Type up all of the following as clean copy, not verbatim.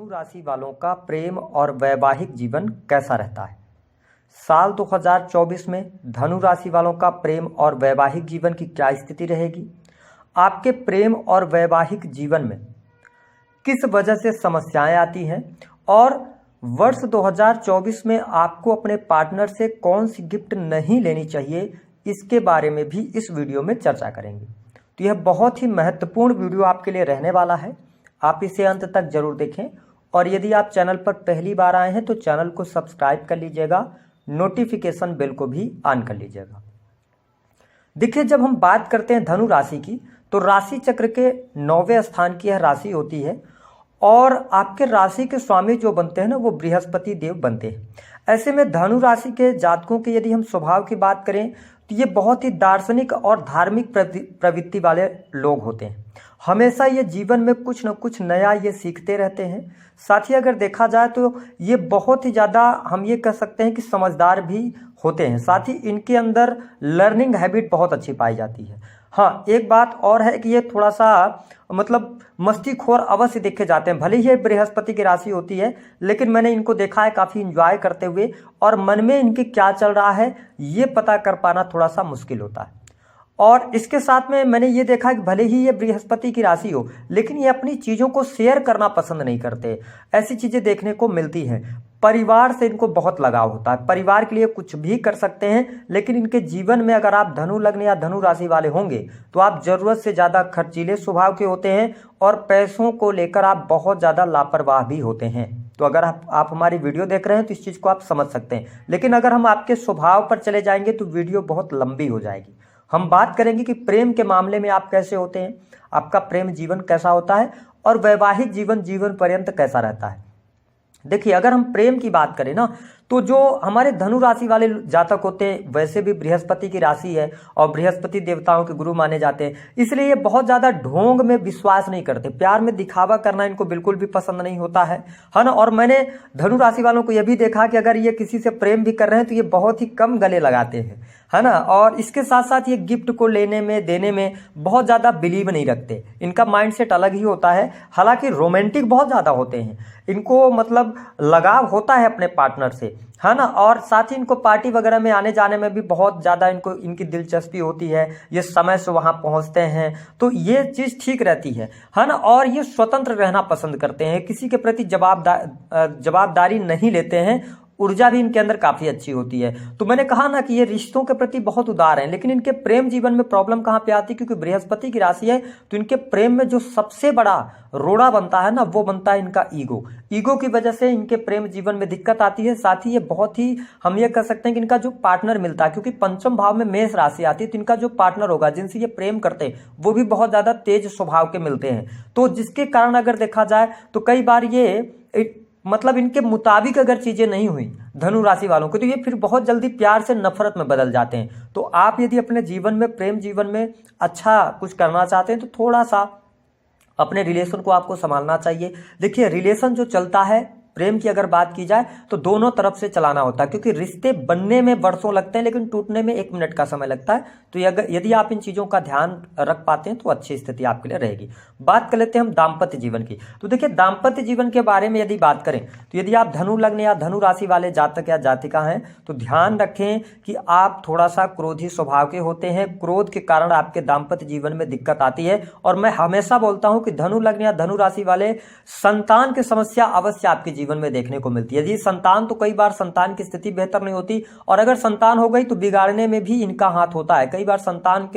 धनु राशि वालों का प्रेम और वैवाहिक जीवन कैसा रहता है। साल 2024 में धनु राशि वालों का प्रेम और वैवाहिक जीवन की क्या स्थिति रहेगी। आपके प्रेम और वैवाहिक जीवन में किस वजह से समस्याएं आती हैं और वर्ष 2024 में आपको अपने पार्टनर से कौन सी गिफ्ट नहीं लेनी चाहिए, इसके बारे में भी इस वीडियो में चर्चा करेंगे। तो यह बहुत ही महत्वपूर्ण वीडियो आपके लिए रहने वाला है। आप इसे अंत तक जरूर देखें और यदि आप चैनल पर पहली बार आए हैं तो चैनल को सब्सक्राइब कर लीजिएगा, नोटिफिकेशन बेल को भी ऑन कर लीजिएगा। देखिए, जब हम बात करते हैं धनु राशि की तो राशि चक्र के 9वें स्थान की यह राशि होती है और आपके राशि के स्वामी जो बनते हैं ना, वो बृहस्पति देव बनते हैं। ऐसे में धनु राशि के जातकों के यदि हम स्वभाव की बात करें तो ये बहुत ही दार्शनिक और धार्मिक प्रवृत्ति वाले लोग होते हैं। हमेशा ये जीवन में कुछ न कुछ नया ये सीखते रहते हैं। साथ ही अगर देखा जाए तो ये बहुत ही ज़्यादा हम ये कह सकते हैं कि समझदार भी होते हैं। साथ ही इनके अंदर लर्निंग हैबिट बहुत अच्छी पाई जाती है। हाँ, एक बात और है कि ये थोड़ा सा मस्तीखोर अवश्य देखे जाते हैं। भले ही ये बृहस्पति की राशि होती है, लेकिन मैंने इनको देखा है काफ़ी इंजॉय करते हुए, और मन में इनके क्या चल रहा है ये पता कर पाना थोड़ा सा मुश्किल होता है। और इसके साथ में मैंने ये देखा कि भले ही ये बृहस्पति की राशि हो, लेकिन ये अपनी चीज़ों को शेयर करना पसंद नहीं करते। ऐसी चीज़ें देखने को मिलती हैं। परिवार से इनको बहुत लगाव होता है, परिवार के लिए कुछ भी कर सकते हैं। लेकिन इनके जीवन में अगर आप धनु लग्न या धनु राशि वाले होंगे तो आप ज़रूरत से ज़्यादा खर्चीले स्वभाव के होते हैं और पैसों को लेकर आप बहुत ज़्यादा लापरवाह भी होते हैं। तो अगर आप हमारी वीडियो देख रहे हैं तो इस चीज़ को आप समझ सकते हैं। लेकिन अगर हम आपके स्वभाव पर चले जाएंगे तो वीडियो बहुत लंबी हो जाएगी। हम बात करेंगे कि प्रेम के मामले में आप कैसे होते हैं, आपका प्रेम जीवन कैसा होता है और वैवाहिक जीवन पर्यंत कैसा रहता है। देखिए, अगर हम प्रेम की बात करें ना, तो जो हमारे धनु राशि वाले जातक होते हैं, वैसे भी बृहस्पति की राशि है और बृहस्पति देवताओं के गुरु माने जाते हैं, इसलिए ये बहुत ज़्यादा ढोंग में विश्वास नहीं करते। प्यार में दिखावा करना इनको बिल्कुल भी पसंद नहीं होता है ना। और मैंने धनु राशि वालों को यह भी देखा कि अगर ये किसी से प्रेम भी कर रहे हैं तो ये बहुत ही कम गले लगाते हैं, है ना। और इसके साथ साथ ये गिफ्ट को लेने में देने में बहुत ज़्यादा बिलीव नहीं रखते। इनका माइंडसेट अलग ही होता है। हालांकि रोमांटिक बहुत ज़्यादा होते हैं, इनको लगाव होता है अपने पार्टनर से, है ना। और साथ ही इनको पार्टी वगैरह में आने जाने में भी बहुत ज़्यादा इनकी दिलचस्पी होती है। ये समय से वहाँ पहुँचते हैं तो ये चीज़ ठीक रहती है ना। और ये स्वतंत्र रहना पसंद करते हैं, किसी के प्रति जवाबदारी नहीं लेते हैं। ऊर्जा भी इनके अंदर काफ़ी अच्छी होती है। तो मैंने कहा ना कि ये रिश्तों के प्रति बहुत उदार हैं। लेकिन इनके प्रेम जीवन में प्रॉब्लम कहाँ पे आती है, क्योंकि बृहस्पति की राशि है तो इनके प्रेम में जो सबसे बड़ा रोड़ा बनता है ना, वो बनता है इनका ईगो की वजह से इनके प्रेम जीवन में दिक्कत आती है। साथ ही ये बहुत ही हम ये कह सकते हैं कि इनका जो पार्टनर मिलता है, क्योंकि पंचम भाव में मेष राशि आती है, तो इनका जो पार्टनर होगा जिनसे ये प्रेम करते हैं वो भी बहुत ज़्यादा तेज स्वभाव के मिलते हैं। तो जिसके कारण अगर देखा जाए तो कई बार ये इनके मुताबिक अगर चीज़ें नहीं हुई धनु राशि वालों को, तो ये फिर बहुत जल्दी प्यार से नफरत में बदल जाते हैं। तो आप यदि अपने जीवन में, प्रेम जीवन में अच्छा कुछ करना चाहते हैं तो थोड़ा सा अपने रिलेशन को आपको संभालना चाहिए। देखिए, रिलेशन जो चलता है, प्रेम की अगर बात की जाए तो दोनों तरफ से चलाना होता है, क्योंकि रिश्ते बनने में वर्षों लगते हैं लेकिन टूटने में 1 मिनट का समय लगता है। तो यदि आप इन चीज़ों का ध्यान रख पाते हैं तो अच्छी स्थिति आपके लिए रहेगी। बात कर लेते हैं हम दाम्पत्य जीवन की। तो देखिए, दाम्पत्य जीवन के बारे में यदि बात करें तो यदि आप धनु लग्न या धनु राशि वाले जातक या जातिका हैं तो ध्यान रखें कि आप थोड़ा सा क्रोधी स्वभाव के होते हैं। क्रोध के कारण आपके दाम्पत्य जीवन में दिक्कत आती है। और मैं हमेशा बोलता हूं कि धनु लग्न या धनु राशि वाले संतान की समस्या अवश्य आपके जीवन में देखने को मिलती है। यदि संतान, तो कई बार संतान की स्थिति बेहतर नहीं होती, और अगर संतान हो गई तो बिगाड़ने में भी इनका हाथ होता है। कई बार संतान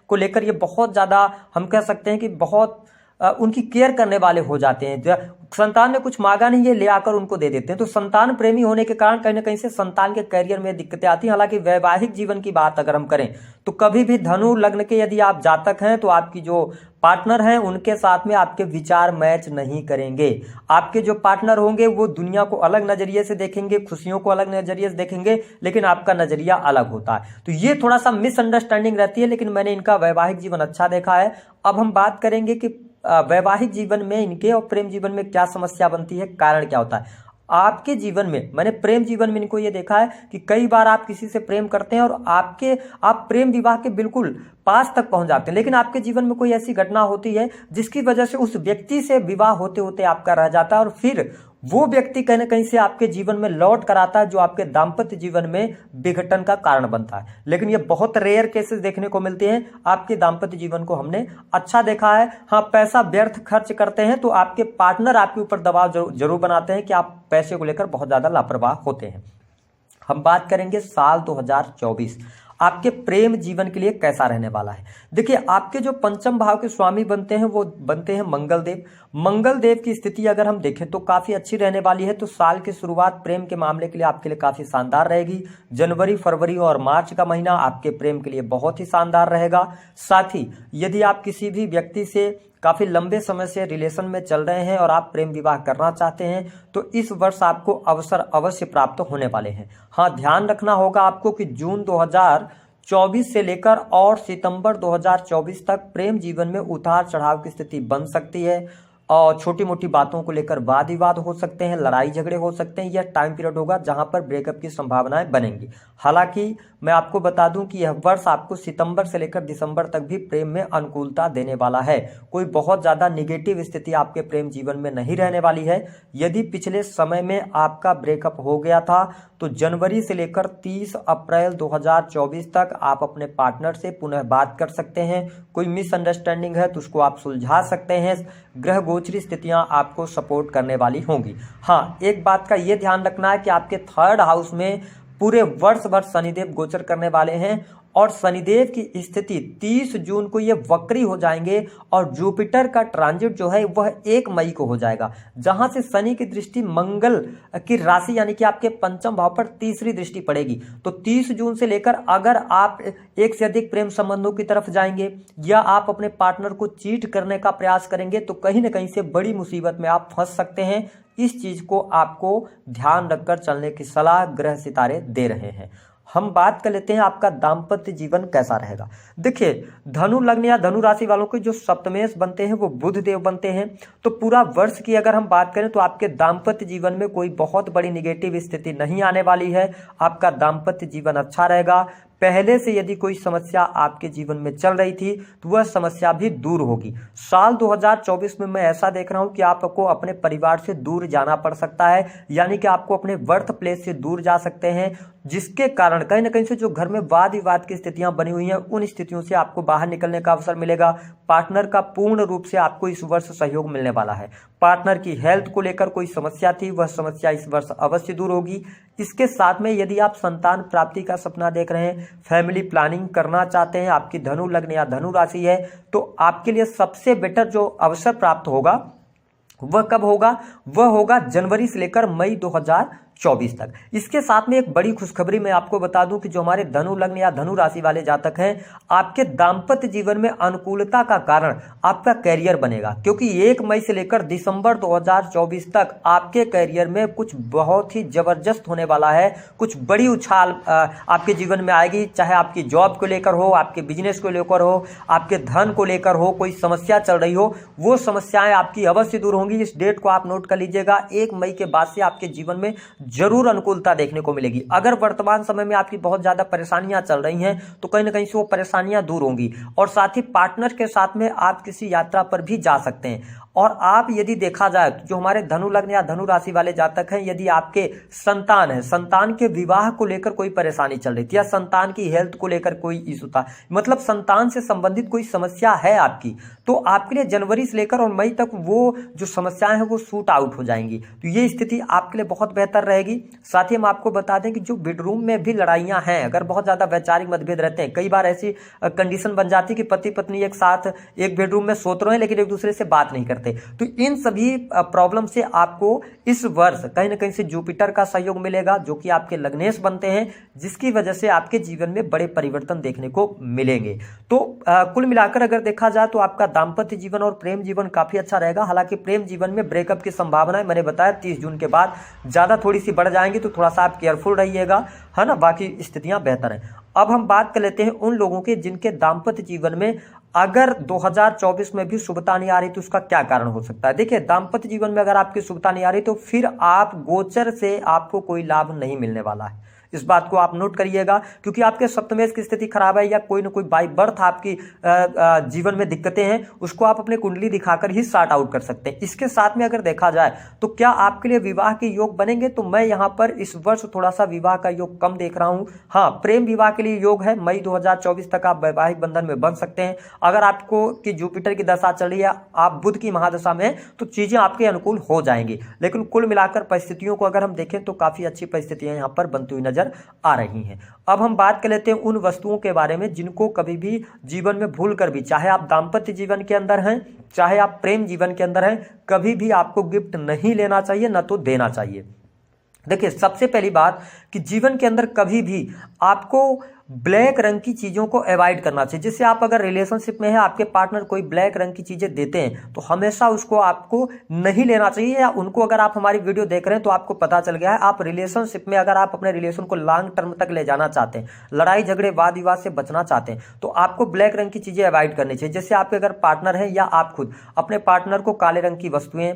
को लेकर ये बहुत ज्यादा हम कह सकते हैं कि बहुत उनकी केयर करने वाले हो जाते हैं। संतान ने कुछ मांगा नहीं, ये ले आकर उनको दे देते हैं। तो संतान प्रेमी होने के कारण कहीं ना कहीं से संतान के करियर में दिक्कतें आती हैं। हालांकि वैवाहिक जीवन की बात अगर हम करें तो कभी भी धनु लग्न के यदि आप जातक हैं तो आपकी जो पार्टनर हैं उनके साथ में आपके विचार मैच नहीं करेंगे। आपके जो पार्टनर होंगे वो दुनिया को अलग नजरिए से देखेंगे, खुशियों को अलग नजरिए से देखेंगे, लेकिन आपका नजरिया अलग होता है। तो ये थोड़ा सा मिसअंडरस्टैंडिंग रहती है, लेकिन मैंने इनका वैवाहिक जीवन अच्छा देखा है। अब हम बात करेंगे कि वैवाहिक जीवन में इनके और प्रेम जीवन में क्या समस्या बनती है, कारण क्या होता है। आपके जीवन में, मैंने प्रेम जीवन में इनको ये देखा है कि कई बार आप किसी से प्रेम करते हैं और आप प्रेम विवाह के बिल्कुल पास तक पहुंच जाते हैं, लेकिन आपके जीवन में कोई ऐसी घटना होती है जिसकी वजह से उस व्यक्ति से विवाह होते होते आपका रह जाता है और फिर वो व्यक्ति कहीं ना कहीं से आपके जीवन में लौट कर आता है, जो आपके दाम्पत्य जीवन में विघटन का कारण बनता है। लेकिन ये बहुत रेयर केसेस देखने को मिलते हैं। आपके दाम्पत्य जीवन को हमने अच्छा देखा है। हाँ, पैसा व्यर्थ खर्च करते हैं तो आपके पार्टनर आपके ऊपर दबाव जरूर बनाते हैं कि आप पैसे को लेकर बहुत ज्यादा लापरवाह होते हैं। हम बात करेंगे साल 2024 आपके प्रेम जीवन के लिए कैसा रहने वाला है। देखिए, आपके जो पंचम भाव के स्वामी बनते हैं वो बनते हैं मंगल देव। मंगल देव की स्थिति अगर हम देखें तो काफी अच्छी रहने वाली है। तो साल की शुरुआत प्रेम के मामले के लिए आपके लिए काफी शानदार रहेगी। जनवरी, फरवरी और मार्च का महीना आपके प्रेम के लिए बहुत ही शानदार रहेगा। साथ ही यदि आप किसी भी व्यक्ति से काफी लंबे समय से रिलेशन में चल रहे हैं और आप प्रेम विवाह करना चाहते हैं तो इस वर्ष आपको अवसर अवश्य प्राप्त होने वाले हैं। हाँ, ध्यान रखना होगा आपको कि जून 2024 से लेकर और सितंबर 2024 तक प्रेम जीवन में उतार चढ़ाव की स्थिति बन सकती है और छोटी मोटी बातों को लेकर वाद विवाद हो सकते हैं, लड़ाई झगड़े हो सकते हैं। यह टाइम पीरियड होगा जहां पर ब्रेकअप की संभावनाएं बनेंगी। हालांकि मैं आपको बता दूं कि यह वर्ष आपको सितंबर से लेकर दिसंबर तक भी प्रेम में अनुकूलता देने वाला है। कोई बहुत ज्यादा निगेटिव स्थिति आपके प्रेम जीवन में नहीं रहने वाली है। यदि पिछले समय में आपका ब्रेकअप हो गया था तो जनवरी से लेकर 30 अप्रैल 2024 तक आप अपने पार्टनर से पुनः बात कर सकते हैं। कोई मिसअंडरस्टैंडिंग है तो उसको आप सुलझा सकते हैं। ग्रह गोचरी स्थितियां आपको सपोर्ट करने वाली होंगी। हाँ, एक बात का यह ध्यान रखना है कि आपके थर्ड हाउस में पूरे वर्ष भर शनिदेव गोचर करने वाले हैं और शनिदेव की स्थिति 30 जून को ये वक्री हो जाएंगे और जुपिटर का ट्रांजिट जो है वह 1 मई को हो जाएगा, जहां से शनि की दृष्टि मंगल की राशि यानी कि आपके पंचम भाव पर तीसरी दृष्टि पड़ेगी। तो 30 जून से लेकर अगर आप एक से अधिक प्रेम संबंधों की तरफ जाएंगे या आप अपने पार्टनर को चीट करने का प्रयास करेंगे तो कहीं ना कहीं से बड़ी मुसीबत में आप फंस सकते हैं। इस चीज को आपको ध्यान रखकर चलने की सलाह ग्रह सितारे दे रहे हैं। हम बात कर लेते हैं आपका दाम्पत्य जीवन कैसा रहेगा। देखिए, धनु लग्न या धनु राशि वालों के जो सप्तमेश बनते हैं वो बुध देव बनते हैं। तो पूरा वर्ष की अगर हम बात करें तो आपके दाम्पत्य जीवन में कोई बहुत बड़ी निगेटिव स्थिति नहीं आने वाली है। आपका दाम्पत्य जीवन अच्छा रहेगा। पहले से यदि कोई समस्या आपके जीवन में चल रही थी तो वह समस्या भी दूर होगी। साल 2024 में मैं ऐसा देख रहा हूं कि आपको अपने परिवार से दूर जाना पड़ सकता है, यानी कि आपको अपने बर्थ प्लेस से दूर जा सकते हैं, जिसके कारण कहीं ना कहीं से जो घर में वाद विवाद की स्थितियां बनी हुई हैं उन स्थितियों से आपको बाहर निकलने का अवसर मिलेगा। पार्टनर का पूर्ण रूप से आपको इस वर्ष सहयोग मिलने वाला है। पार्टनर की हेल्थ को लेकर कोई समस्या थी वह समस्या इस वर्ष अवश्य दूर होगी। इसके साथ में यदि आप संतान प्राप्ति का सपना देख रहे हैं, फैमिली प्लानिंग करना चाहते हैं, आपकी धनु लग्न या धनु राशि है, तो आपके लिए सबसे बेटर जो अवसर प्राप्त होगा वह कब होगा? वह होगा जनवरी से लेकर मई 2024 तक। इसके साथ में एक बड़ी खुशखबरी मैं आपको बता दूं कि जो हमारे धनु लग्न या धनु राशि वाले जातक हैं, आपके दाम्पत्य जीवन में अनुकूलता का कारण आपका कैरियर बनेगा, क्योंकि 1 मई से लेकर दिसंबर 2024 तक आपके कैरियर में कुछ बहुत ही जबरदस्त होने वाला है। कुछ बड़ी उछाल आपके जीवन में आएगी, चाहे आपकी जॉब को लेकर हो, आपके बिजनेस को लेकर हो, आपके धन को लेकर हो, कोई समस्या चल रही हो, वो समस्याएं आपकी अवश्य दूर होंगी। इस डेट को आप नोट कर लीजिएगा। 1 मई के बाद से आपके जीवन में जरूर अनुकूलता देखने को मिलेगी। अगर वर्तमान समय में आपकी बहुत ज्यादा परेशानियां चल रही हैं तो कहीं ना कहीं से वो परेशानियां दूर होंगी और साथ ही पार्टनर के साथ में आप किसी यात्रा पर भी जा सकते हैं। और आप यदि देखा जाए तो जो हमारे धनु लग्न या धनु राशि वाले जातक हैं, यदि आपके संतान है, संतान के विवाह को लेकर कोई परेशानी चल रही थी या संतान की हेल्थ को लेकर कोई इशू था, मतलब संतान से संबंधित कोई समस्या है आपकी, तो आपके लिए जनवरी से लेकर और मई तक वो जो समस्याएं हैं वो शूट आउट हो जाएंगी। तो ये स्थिति आपके लिए बहुत बेहतर रहेगी। साथ ही हम आपको बता दें कि जो बेडरूम में भी लड़ाइयां हैं, अगर बहुत ज्यादा वैचारिक मतभेद रहते हैं, कई बार ऐसी कंडीशन बन जाती है कि पति पत्नी एक साथ एक बेडरूम में सोते रहे लेकिन एक दूसरे से बात नहीं करते, तो इन सभी प्रॉब्लम से आपको इस वर्ष कहीं ना कहीं से जुपिटर का सहयोग मिलेगा, जो कि आपके लग्नेश बनते हैं, जिसकी वजह से आपके जीवन में बड़े परिवर्तन देखने को मिलेंगे। तो कुल मिलाकर अगर देखा जाए तो आपका दाम्पत्य जीवन और प्रेम जीवन काफी अच्छा रहेगा। हालांकि प्रेम जीवन में ब्रेकअप की संभावना मैंने बताया 30 जून के बाद ज्यादा थोड़ी सी बढ़ जाएंगी, तो थोड़ा सा आप केयरफुल रहिएगा, है ना। बाकी स्थितियां बेहतर हैं। अब हम बात कर लेते हैं उन लोगों के जिनके दाम्पत्य जीवन में अगर 2024 में भी शुभता नहीं आ रही तो उसका क्या कारण हो सकता है? देखिए, दाम्पत्य जीवन में अगर आपकी शुभता नहीं आ रही तो फिर आप गोचर से आपको कोई लाभ नहीं मिलने वाला है। इस बात को आप नोट करिएगा, क्योंकि आपके सप्तमेश की स्थिति खराब है या कोई ना कोई बाई बर्थ आपकी जीवन में दिक्कतें हैं, उसको आप अपने कुंडली दिखाकर ही सॉर्ट आउट कर सकते हैं। इसके साथ में अगर देखा जाए तो क्या आपके लिए विवाह के योग बनेंगे, तो मैं यहां पर इस वर्ष थोड़ा सा विवाह का योग कम देख रहा हूं। हाँ, प्रेम विवाह के लिए योग है, मई 2024 तक आप वैवाहिक बंधन में बन सकते हैं। अगर आपको कि जुपिटर की दशा चल रही है, आप बुध की महादशा में, तो चीजें आपके अनुकूल हो जाएंगी। लेकिन कुल मिलाकर परिस्थितियों को अगर हम देखें तो काफी अच्छी परिस्थितियां यहां पर बनती हुई नजर आ रही हैं। अब हम बात कर लेते हैं उन वस्तुओं के बारे में जिनको कभी भी जीवन में भूल कर भी, चाहे आप दाम्पत्य जीवन के अंदर हैं, चाहे आप प्रेम जीवन के अंदर हैं, कभी भी आपको गिफ्ट नहीं लेना चाहिए, न तो देना चाहिए। देखिए, सबसे पहली बात कि जीवन के अंदर कभी भी आपको ब्लैक रंग की चीजों को अवॉइड करना चाहिए। जैसे आप अगर रिलेशनशिप में है, आपके पार्टनर कोई ब्लैक रंग की चीजें देते हैं तो हमेशा उसको आपको नहीं लेना चाहिए, या उनको अगर आप हमारी वीडियो देख रहे हैं तो आपको पता चल गया है, आप रिलेशनशिप में अगर आप अपने रिलेशन को लॉन्ग टर्म तक ले जाना चाहते हैं, लड़ाई झगड़े वाद विवाद से बचना चाहते हैं, तो आपको ब्लैक रंग की चीजें अवॉइड करनी चाहिए। जैसे आपके अगर पार्टनर है या आप खुद अपने पार्टनर को काले रंग की वस्तुएं,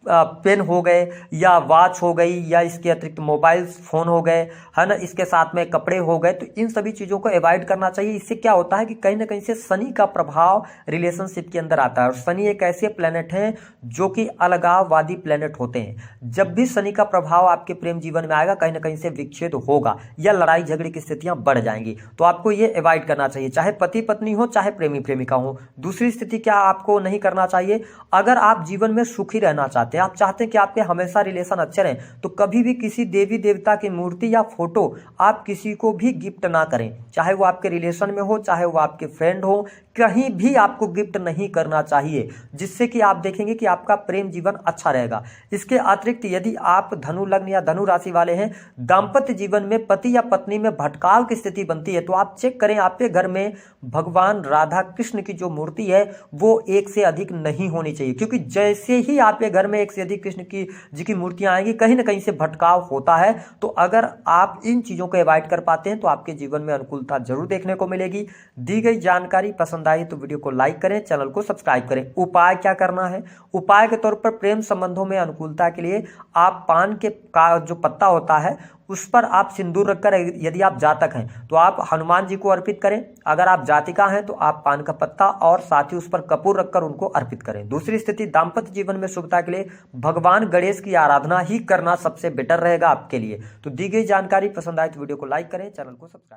पेन हो गए या वॉच हो गई या इसके अतिरिक्त मोबाइल फोन हो गए, है ना, इसके साथ में कपड़े हो गए, तो इन सभी चीजों को अवॉइड करना चाहिए। इससे क्या होता है कि कहीं ना कहीं से शनि का प्रभाव रिलेशनशिप के अंदर आता है, और शनि एक ऐसे प्लेनेट है जो कि अलगाववादी प्लेनेट होते हैं। जब भी शनि का प्रभाव आपके प्रेम जीवन में आएगा, कहीं ना कहीं से विच्छेद होगा या लड़ाई झगड़े की स्थितियां बढ़ जाएंगी, तो आपको ये अवॉइड करना चाहिए, चाहे पति पत्नी हो, चाहे प्रेमी प्रेमिका हो। दूसरी स्थिति क्या आपको नहीं करना चाहिए, अगर आप जीवन में सुखी रहना चाहते हैं, आप चाहते हैं कि आपके हमेशा रिलेशन अच्छे रहें, तो कभी भी किसी देवी देवता की मूर्ति या फोटो आप किसी को भी गिफ्ट ना करें, चाहे वो आपके रिलेशन में हो, चाहे वो आपके फ्रेंड हो, कहीं भी आपको गिफ्ट नहीं करना चाहिए, जिससे कि आप देखेंगे कि आपका प्रेम जीवन अच्छा रहेगा। इसके अतिरिक्त यदि आप धनु लग्न या धनु राशि वाले हैं, दाम्पत्य जीवन में पति या पत्नी में भटकाव की स्थिति बनती है, तो आप चेक करें आपके घर में भगवान राधा कृष्ण की जो मूर्ति है वो एक से अधिक नहीं होनी चाहिए, क्योंकि जैसे ही आपके घर में एक से अधिक कृष्ण की जी की मूर्तियां आएंगी, कहीं ना कहीं से भटकाव होता है। तो अगर आप इन चीजों को अवॉइड कर पाते हैं तो आपके जीवन में अनुकूलता जरूर देखने को मिलेगी। दी गई जानकारी पसंद आई तो वीडियो को लाइक करें, चैनल को सब्सक्राइब करें। उपाय क्या करना है, उपाय के तौर पर प्रेम संबंधों में अनुकूलता के लिए आप पान के का जो पत्ता होता है उस पर आप सिंदूर रखकर, यदि आप जातक हैं तो आप हनुमान जी को अर्पित करें, अगर आप जातिका हैं तो आप पान का पत्ता और साथ ही उस पर कपूर रखकर उनको अर्पित करें। दूसरी स्थिति, दाम्पत्य जीवन में शुभता के लिए भगवान गणेश की आराधना ही करना सबसे बेटर रहेगा आपके लिए। तो दी गई जानकारी पसंद आए तो वीडियो को लाइक करें, चैनल को सब्सक्राइब